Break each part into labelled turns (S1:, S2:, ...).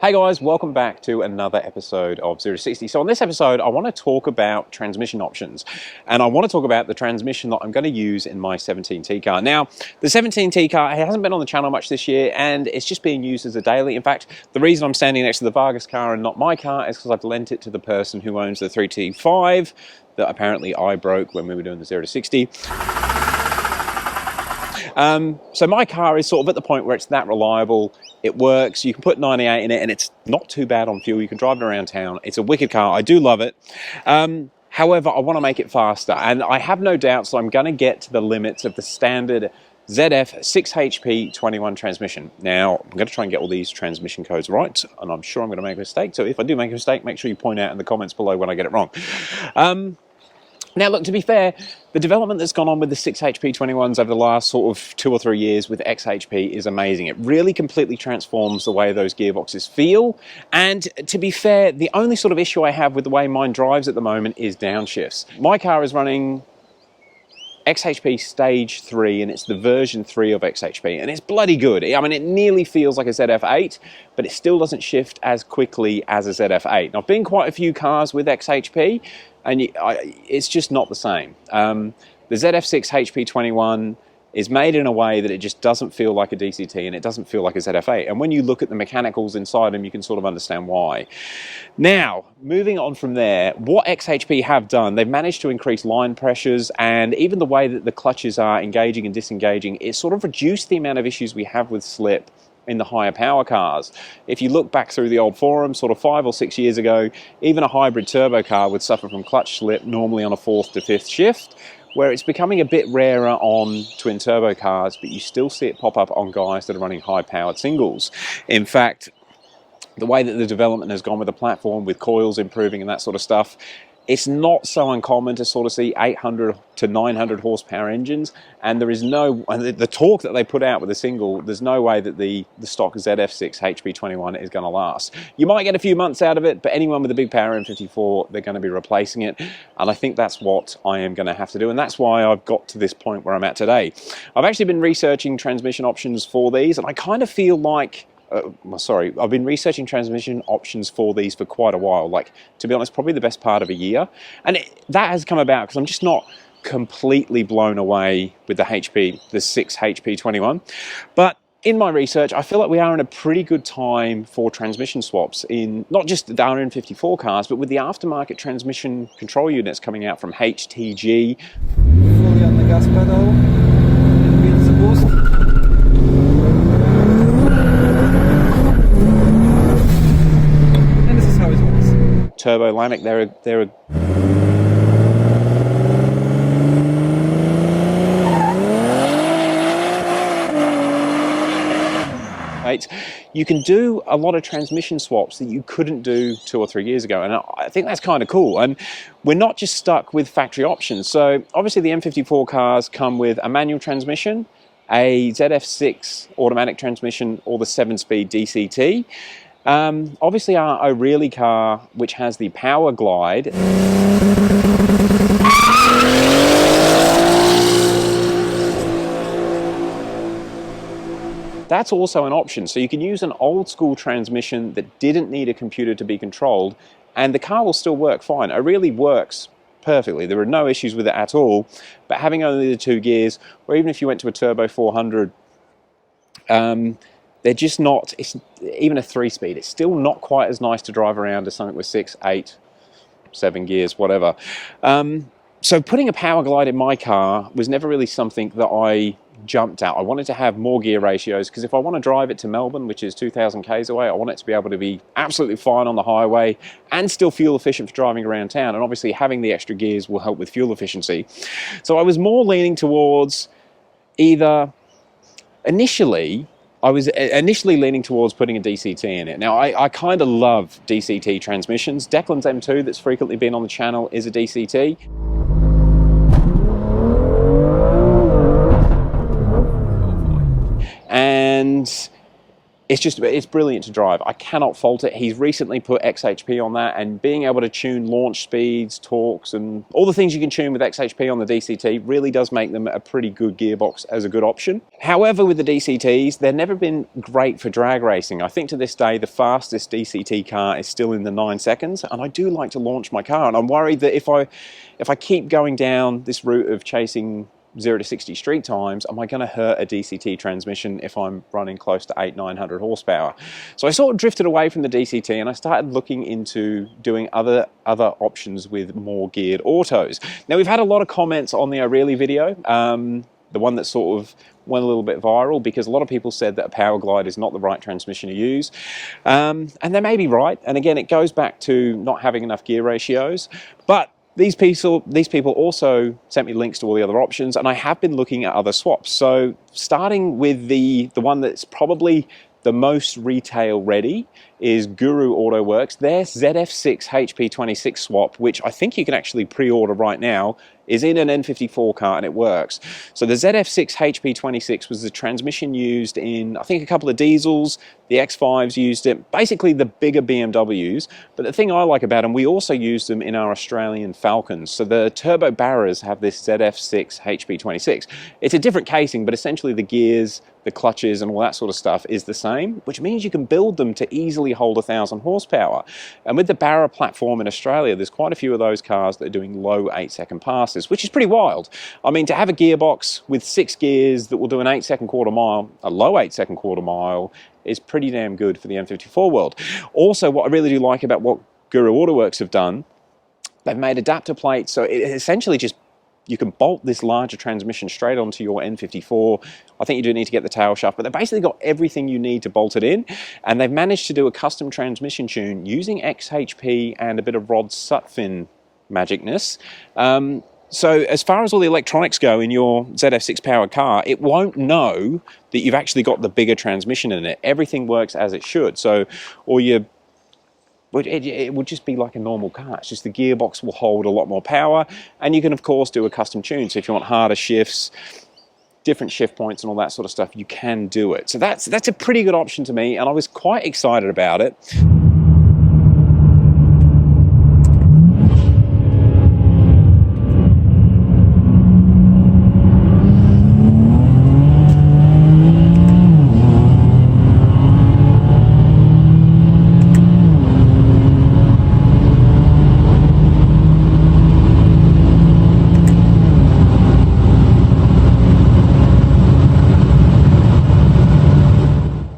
S1: Hey guys, welcome back to another episode of 0 to 60. So on this episode, I want to talk about transmission options. And I want to talk about the transmission that I'm going to use in my 17T car. Now, the 17T car hasn't been on the channel much this year, and it's just being used as a daily. In fact, the reason I'm standing next to the Vargas car and not my car is because I've lent it to the person who owns the 3T5 that apparently I broke when we were doing the 0 to 60. So my car is sort of at the point where it's that reliable. It works, you can put 98 in it, and it's not too bad on fuel. You can drive it around town. It's a wicked car. I do love it. However, I want to make it faster, and I have no doubts that I'm going to get to the limits of the standard ZF 6 HP 21 transmission. Now, I'm going to try and get all these transmission codes right, and I'm sure I'm going to make a mistake. So if I do make a mistake, make sure you point out in the comments below when I get it wrong. Now, look, to be fair, the development that's gone on with the 6 HP 21s over the last sort of 2 or 3 years with XHP is amazing. It really completely transforms the way those gearboxes feel. And to be fair, the only sort of issue I have with the way mine drives at the moment is downshifts. My car is running XHP Stage 3, and it's the version 3 of XHP, and it's bloody good. I mean, it nearly feels like a ZF8, but it still doesn't shift as quickly as a ZF8. Now, I've been in quite a few cars with XHP, and it's just not the same. The ZF6 HP21 is made in a way that it just doesn't feel like a DCT, and it doesn't feel like a ZF8. And when you look at the mechanicals inside them, you can sort of understand why. Now, moving on from there, what XHP have done, they've managed to increase line pressures, and even the way that the clutches are engaging and disengaging, it sort of reduced the amount of issues we have with slip in the higher power cars. If you look back through the old forums, sort of 5 or 6 years ago, even a hybrid turbo car would suffer from clutch slip, normally on a 4th to 5th shift, where it's becoming a bit rarer on twin turbo cars, but you still see it pop up on guys that are running high powered singles. In fact, the way that the development has gone with the platform, with coils improving and that sort of stuff, it's not so uncommon to sort of see 800 to 900 horsepower engines, and there is no, the torque that they put out with a single, there's no way that the stock ZF6 HP21 is going to last. You might get a few months out of it, but anyone with a big power N54, they're going to be replacing it, and I think that's what I am going to have to do, and that's why I've got to this point where I'm at today. I've actually been researching transmission options for these, and I kind of feel like I've been researching transmission options for these for quite a while, like, to be honest, probably the best part of a year. And that has come about because I'm just not completely blown away with the 6 HP21. But in my research, I feel like we are in a pretty good time for transmission swaps in not just the N54 cars, but with the aftermarket transmission control units coming out from HTG.
S2: Fully on the gas pedal, with the boost.
S1: TurboLamik, they're you can do a lot of transmission swaps that you couldn't do 2 or 3 years ago, and I think that's kind of cool. And we're not just stuck with factory options. So obviously the N54 cars come with a manual transmission, a ZF6 automatic transmission, or the 7-speed DCT. Obviously our O'Reilly car, which has the Power Glide, that's also an option. So you can use an old school transmission that didn't need a computer to be controlled, and the car will still work fine. O'Reilly works perfectly. There are no issues with it at all, but having only the 2 gears, or even if you went to a Turbo 400, they're just not, even a 3-speed, it's still not quite as nice to drive around as something with 6, 8, 7 gears, whatever. So putting a Power Glide in my car was never really something that I jumped at. I wanted to have more gear ratios, because if I want to drive it to Melbourne, which is 2,000 k's away, I want it to be able to be absolutely fine on the highway and still fuel efficient for driving around town. And obviously having the extra gears will help with fuel efficiency. So I was more leaning towards I was initially leaning towards putting a DCT in it. Now, I kind of love DCT transmissions. Declan's M2 that's frequently been on the channel is a DCT. And it's brilliant to drive. I cannot fault it. He's recently put XHP on that, and being able to tune launch speeds, torques, and all the things you can tune with XHP on the DCT really does make them a pretty good gearbox as a good option. However, with the DCTs, they've never been great for drag racing. I think to this day, the fastest DCT car is still in the 9 seconds, and I do like to launch my car, and I'm worried that if I keep going down this route of chasing 0 to 60 street times, am I going to hurt a DCT transmission if I'm running close to 800-900 horsepower? So I sort of drifted away from the DCT, and I started looking into doing other options with more geared autos. Now, we've had a lot of comments on the O'Reilly video, the one that sort of went a little bit viral, because a lot of people said that a Power Glide is not the right transmission to use, and they may be right. And again, it goes back to not having enough gear ratios, but these people also sent me links to all the other options, and I have been looking at other swaps. So starting with the one that's probably the most retail ready is Guru Autowerks. Their ZF6 HP26 swap, which I think you can actually pre-order right now, is in an N54 car and it works. So the ZF6 HP26 was the transmission used in, I think, a couple of diesels. The X5s used it, basically the bigger BMWs. But the thing I like about them, we also used them in our Australian Falcons. So the Turbo Barras have this ZF6 HP26. It's a different casing, but essentially the gears, the clutches and all that sort of stuff is the same, which means you can build them to easily hold 1,000 horsepower. And with the Barra platform in Australia, there's quite a few of those cars that are doing low 8-second passes, which is pretty wild. I mean, to have a gearbox with 6 gears that will do an 8-second quarter mile, a low 8-second quarter mile, is pretty damn good for the N54 world. Also, what I really do like about what Guru Autowerks have done, they've made adapter plates, so it essentially just, you can bolt this larger transmission straight onto your N54. I think you do need to get the tail shaft, but they've basically got everything you need to bolt it in, and they've managed to do a custom transmission tune using XHP and a bit of Rod Sutphin magicness. So as far as all the electronics go in your ZF6 powered car, it won't know that you've actually got the bigger transmission in it. Everything works as it should. So it would just be like a normal car. It's just the gearbox will hold a lot more power, and you can of course do a custom tune. So if you want harder shifts, different shift points and all that sort of stuff, you can do it. So that's a pretty good option to me, and I was quite excited about it.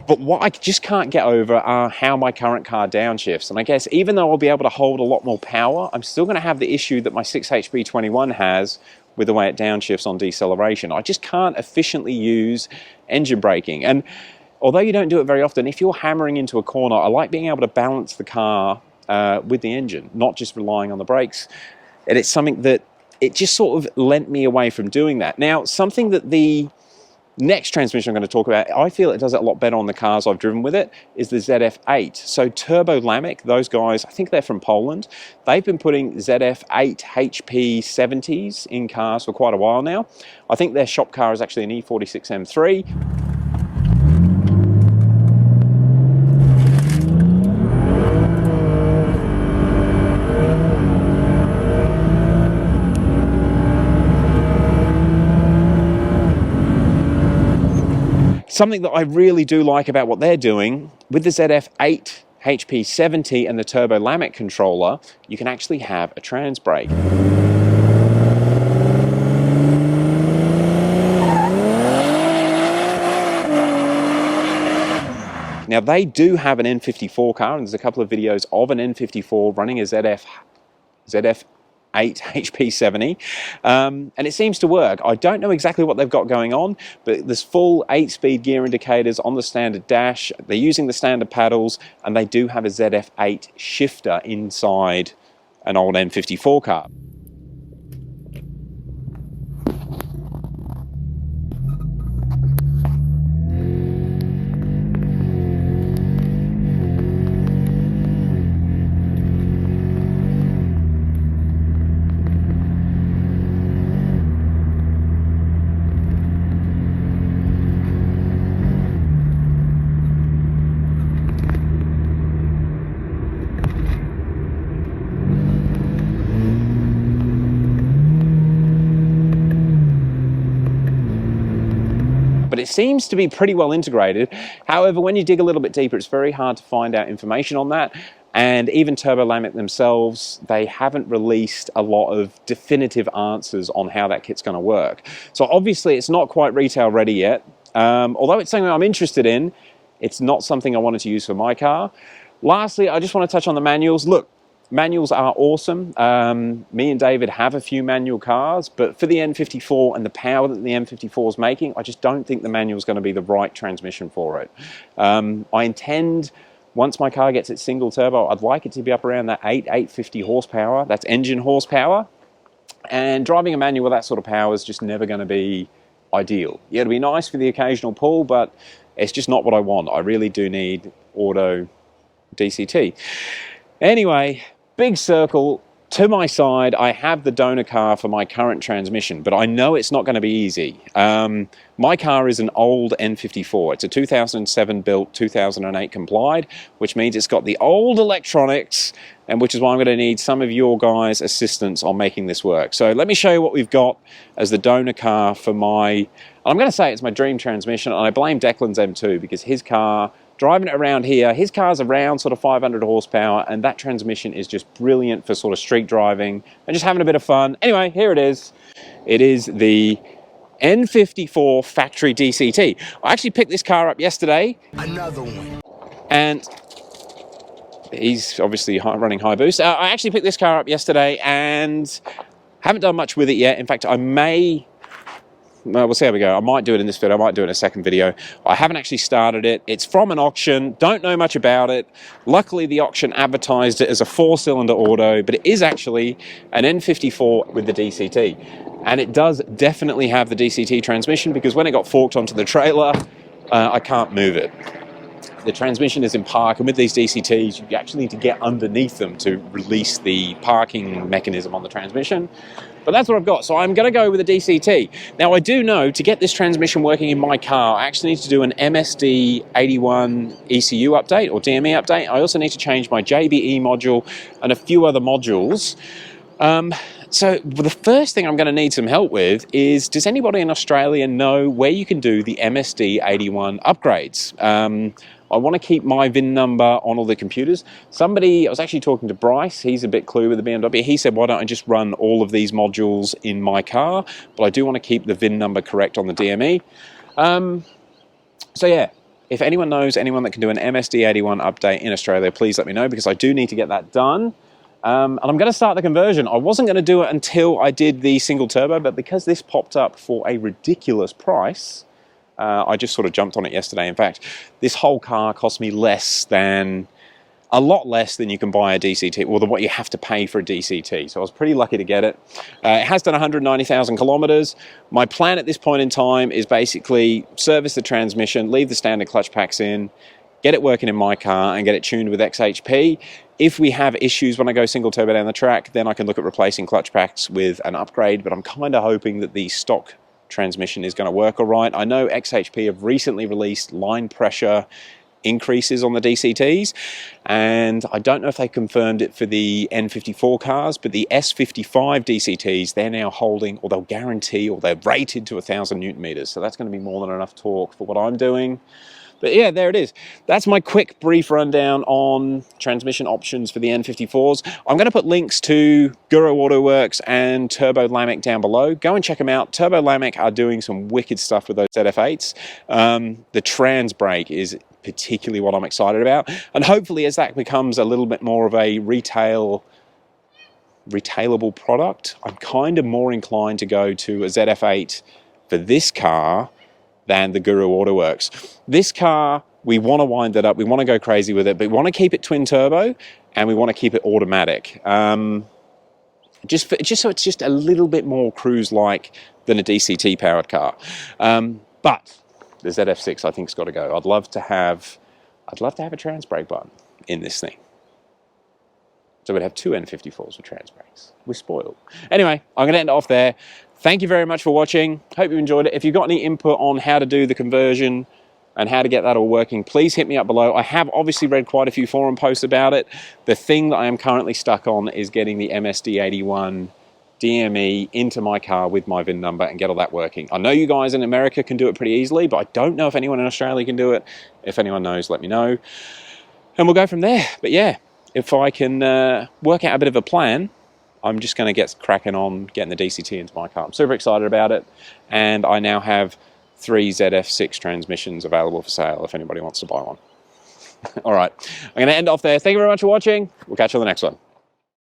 S1: But what I just can't get over are how my current car downshifts. And I guess even though I'll be able to hold a lot more power, I'm still going to have the issue that my 6HP21 has with the way it downshifts on deceleration. I just can't efficiently use engine braking. And although you don't do it very often, if you're hammering into a corner, I like being able to balance the car with the engine, not just relying on the brakes. And it's something that it just sort of lent me away from doing that. Now, something that the next transmission I'm going to talk about, I feel it does it a lot better on the cars I've driven with it, is the ZF8. So TurboLamik, those guys, I think they're from Poland. They've been putting ZF8 HP 70s in cars for quite a while now. I think their shop car is actually an E46 M3. Something that I really do like about what they're doing, with the ZF8 HP 70 and the TurboLamik controller, you can actually have a Transbrake. Now they do have an N54 car, and there's a couple of videos of an N54 running a ZF8 HP 70, and it seems to work. I don't know exactly what they've got going on, but there's full 8-speed gear indicators on the standard dash. They're using the standard paddles, and they do have a ZF8 shifter inside an old N54 car. it seems to be pretty well integrated. However, when you dig a little bit deeper, it's very hard to find out information on that. And even TurboLamik themselves, they haven't released a lot of definitive answers on how that kit's going to work. So obviously it's not quite retail ready yet. Although it's something I'm interested in, it's not something I wanted to use for my car. Lastly, I just want to touch on the manuals. Look, manuals are awesome. Me and David have a few manual cars, but for the N54 and the power that the N54 is making, I just don't think the manual is going to be the right transmission for it. I intend, once my car gets its single turbo, I'd like it to be up around that 850 horsepower. That's engine horsepower. And driving a manual with that sort of power is just never going to be ideal. Yeah, it'll be nice for the occasional pull, but it's just not what I want. I really do need auto DCT. Anyway, big circle to my side. I have the donor car for my current transmission, but I know it's not going to be easy. My car is an old N54. It's a 2007 built, 2008 complied, which means it's got the old electronics, and which is why I'm going to need some of your guys' assistance on making this work. So let me show you what we've got as the donor car for my, I'm going to say it's my dream transmission, and I blame Declan's M2 because his car, driving it around here, his car's around sort of 500 horsepower, and that transmission is just brilliant for sort of street driving and just having a bit of fun. Anyway, here it is. It is the N54 factory DCT. I actually picked this car up yesterday. Another one. And he's obviously running high boost. I actually picked this car up yesterday and haven't done much with it yet. In fact, I may, well, we'll see how we go. I might do it in this video. I might do it in a second video. I haven't actually started it. It's from an auction. Don't know much about it. Luckily, the auction advertised it as a 4-cylinder auto, but it is actually an N54 with the DCT. And it does definitely have the DCT transmission because when it got forked onto the trailer, I can't move it. The transmission is in park, and with these DCTs, you actually need to get underneath them to release the parking mechanism on the transmission. But that's what I've got, so I'm going to go with a DCT. Now, I do know to get this transmission working in my car, I actually need to do an MSD 81 ECU update or DME update. I also need to change my JBE module and a few other modules. So the first thing I'm going to need some help with is, does anybody in Australia know where you can do the MSD 81 upgrades? I want to keep my VIN number on all the computers. I was actually talking to Bryce, he's a bit clue with the BMW. He said, why don't I just run all of these modules in my car? But I do want to keep the VIN number correct on the DME. So yeah, if anyone knows anyone that can do an MSD 81 update in Australia, please let me know because I do need to get that done. And I'm going to start the conversion. I wasn't going to do it until I did the single turbo, but because this popped up for a ridiculous price, I just sort of jumped on it yesterday. In fact, this whole car cost me a lot less than you can buy a DCT, or than what you have to pay for a DCT. So I was pretty lucky to get it. It has done 190,000 kilometers. My plan at this point in time is basically service the transmission, leave the standard clutch packs in, get it working in my car and get it tuned with XHP. If we have issues when I go single turbo down the track, then I can look at replacing clutch packs with an upgrade, but I'm kind of hoping that the stock transmission is going to work all right. I know XHP have recently released line pressure increases on the DCTs, and I don't know if they confirmed it for the N54 cars, but the S55 DCTs, they're now holding, or they'll guarantee, or they're rated to 1,000 Newton meters. So that's going to be more than enough torque for what I'm doing. But yeah, there it is. That's my quick, brief rundown on transmission options for the N54s. I'm going to put links to Guru Autoworks and TurboLamik down below. Go and check them out. TurboLamik are doing some wicked stuff with those ZF8s. The Transbrake is particularly what I'm excited about. And hopefully as that becomes a little bit more of a retailable product, I'm kind of more inclined to go to a ZF8 for this car than the Guru Autoworks. This car, we want to wind it up, we want to go crazy with it, but we want to keep it twin turbo and we want to keep it automatic. Just so it's just a little bit more cruise-like than a DCT powered car. But the ZF6 I think has got to go. I'd love to have a Transbrake button in this thing. So we'd have two N54s with Transbrakes. We're spoiled. Anyway, I'm going to end it off there. Thank you very much for watching. Hope you enjoyed it. If you've got any input on how to do the conversion and how to get that all working, please hit me up below. I have obviously read quite a few forum posts about it. The thing that I am currently stuck on is getting the MSD 81 DME into my car with my VIN number and get all that working. I know you guys in America can do it pretty easily, but I don't know if anyone in Australia can do it. If anyone knows, let me know. And we'll go from there. But yeah, if I can work out a bit of a plan, I'm just going to get cracking on getting the DCT into my car. I'm super excited about it. And I now have 3 ZF6 transmissions available for sale if anybody wants to buy one. All right, I'm going to end off there. Thank you very much for watching. We'll catch you on the next one.